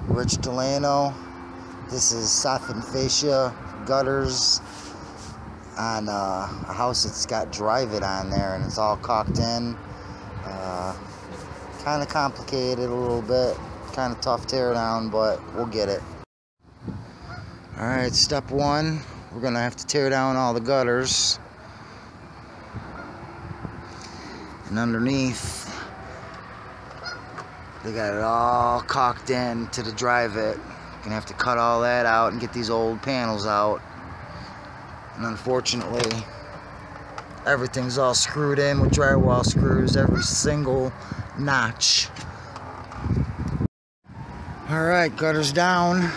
Rich Delano. This is soffit and fascia gutters on a house that's got drive-it on there, and it's all caulked in. Kind of complicated a little bit, kind of tough tear down, but we'll get it. Alright, step one, we're gonna have to tear down all the gutters. And underneath, they got it all caulked in to the drive-it. Gonna have to cut all that out and get these old panels out. And unfortunately, everything's all screwed in with drywall screws, every single notch. Alright, gutters down.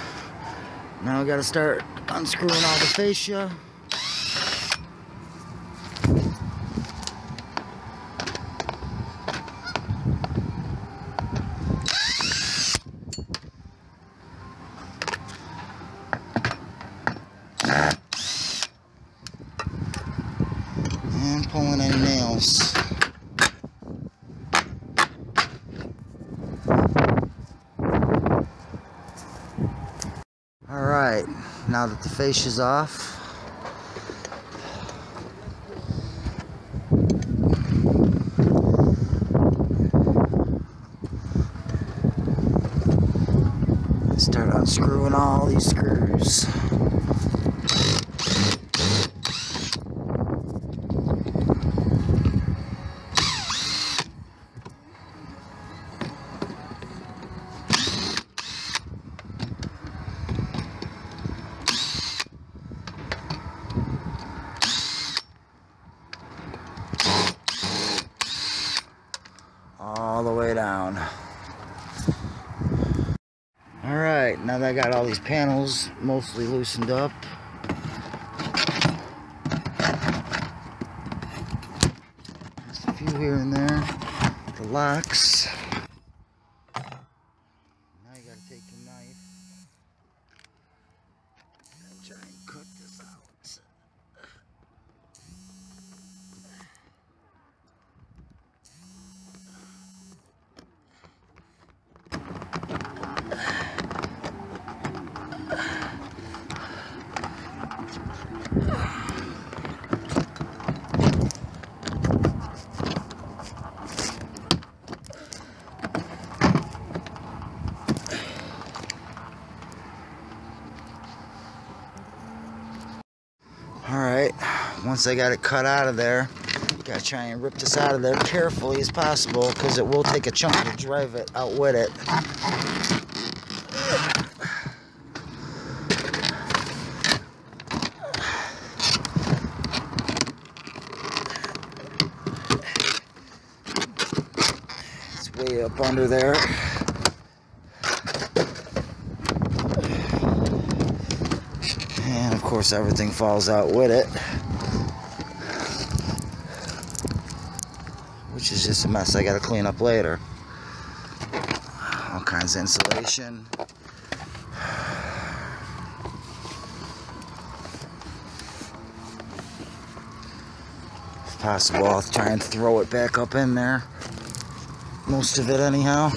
Now we gotta start unscrewing all the fascia. And pulling any nails. Alright, now that the fascia's off, start unscrewing all these screws. All the way down. Alright, now that I got all these panels mostly loosened up, just a few here and there, the locks. Now you gotta take your knife and try and cut this out. Alright, once I got it cut out of there, gotta try and rip this out of there carefully as possible, because it will take a chunk to drive it out with it. It's way up under there. And of course everything falls out with it, which is just a mess I gotta clean up later. All kinds of insulation. If possible, I'll try and throw it back up in there. Most of it anyhow.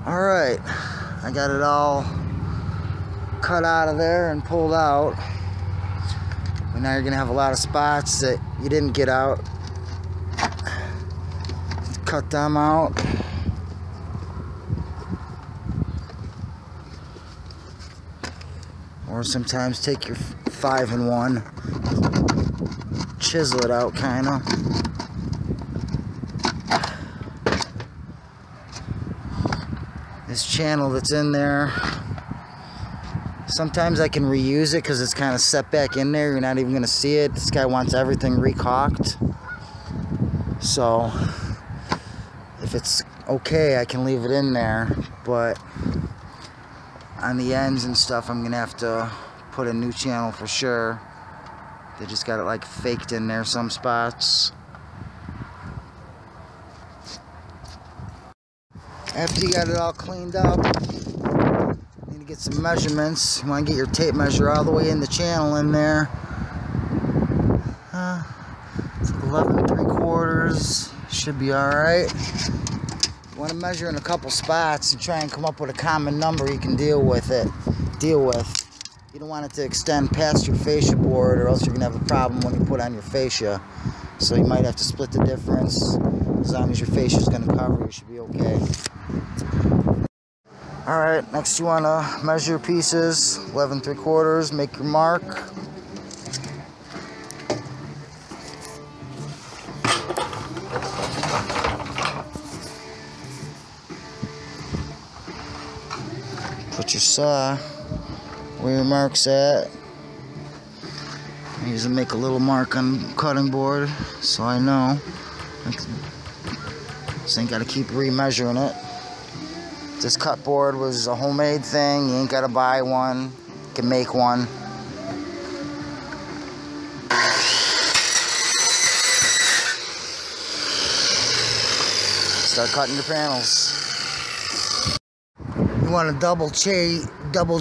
Alright, I got it all cut out of there and pulled out. But now you're going to have a lot of spots that you didn't get out. Cut them out. Or sometimes take your 5-in-1, chisel it out kinda. This channel that's in there, sometimes I can reuse it because it's kind of set back in there. You're not even going to see it. This guy wants everything recaulked. So if it's okay, I can leave it in there. But on the ends and stuff, I'm going to have to put a new channel for sure. They just got it like faked in there some spots. After you got it all cleaned up, you need to get some measurements. You want to get your tape measure all the way in the channel in there. It's 11 3/4. Should be alright. You want to measure in a couple spots and try and come up with a common number you can deal with. You don't want it to extend past your fascia board, or else you're going to have a problem when you put on your fascia. So you might have to split the difference. As long as your fascia is going to cover, you should be okay. Alright, next you want to measure your pieces. 11 3/4, make your mark. Put your saw where your mark's at. I usually make a little mark on the cutting board so I know. So you ain't got to keep re-measuring it. This cut board was a homemade thing. You ain't got to buy one. You can make one. Start cutting your panels. You want to double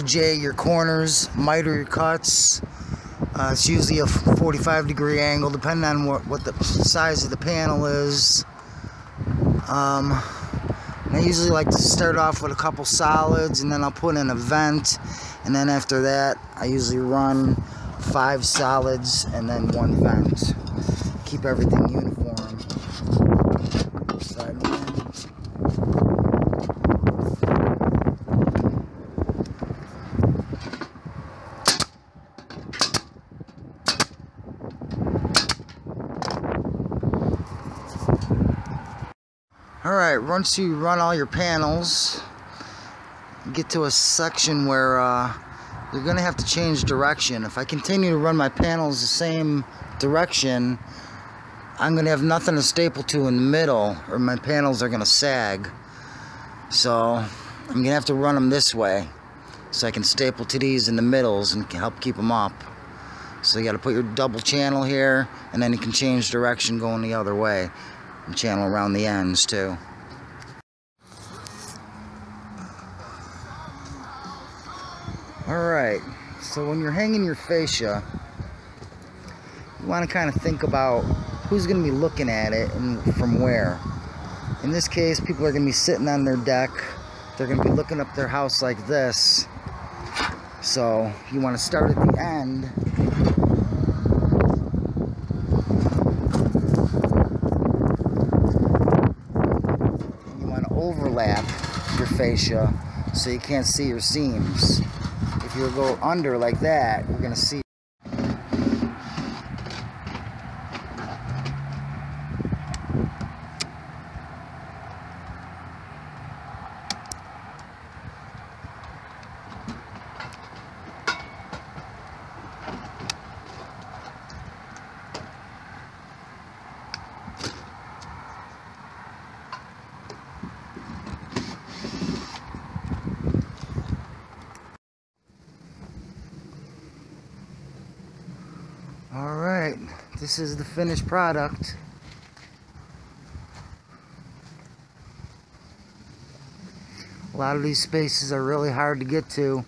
J your corners, miter your cuts. It's usually a 45-degree angle, depending on what the size of the panel is. I usually like to start off with a couple solids, and then I'll put in a vent, and then after that I usually run 5 solids and then 1 vent. Keep everything uniform. Alright, once you run all your panels, you get to a section where you're going to have to change direction. If I continue to run my panels the same direction, I'm going to have nothing to staple to in the middle, or my panels are going to sag. So I'm going to have to run them this way so I can staple to these in the middles and help keep them up. So you got to put your double channel here, and then you can change direction going the other way. And channel around the ends too. Alright, so when you're hanging your fascia, you want to kind of think about who's going to be looking at it and from where. In this case, people are going to be sitting on their deck. They're going to be looking up their house like this. So you want to start at the end. You want to overlap your fascia so you can't see your seams. If you go under like that, you're going to see. Alright, this is the finished product. A lot of these spaces are really hard to get to.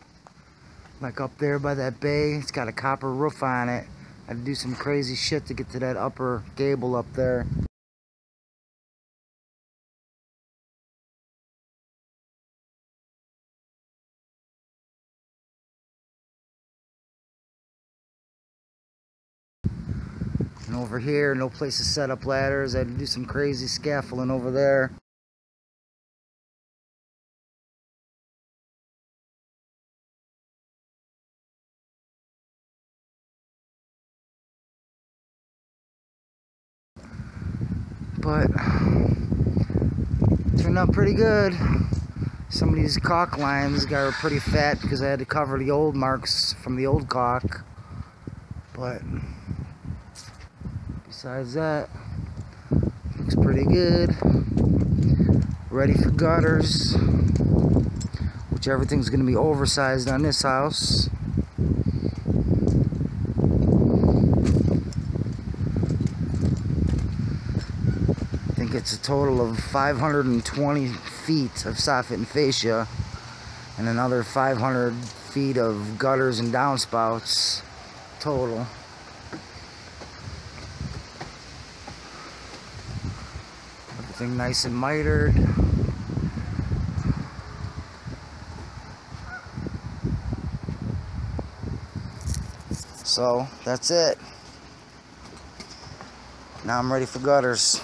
Like up there by that bay, it's got a copper roof on it. I had to do some crazy shit to get to that upper gable up there. And over here, no place to set up ladders. I had to do some crazy scaffolding over there. But turned out pretty good. Some of these caulk lines got pretty fat because I had to cover the old marks from the old caulk. But besides that, looks pretty good. Ready for gutters, which everything's going to be oversized on this house. I think it's a total of 520 feet of soffit and fascia. and another 500 feet of gutters and downspouts total. Everything nice and mitered. So that's it. Now I'm ready for gutters.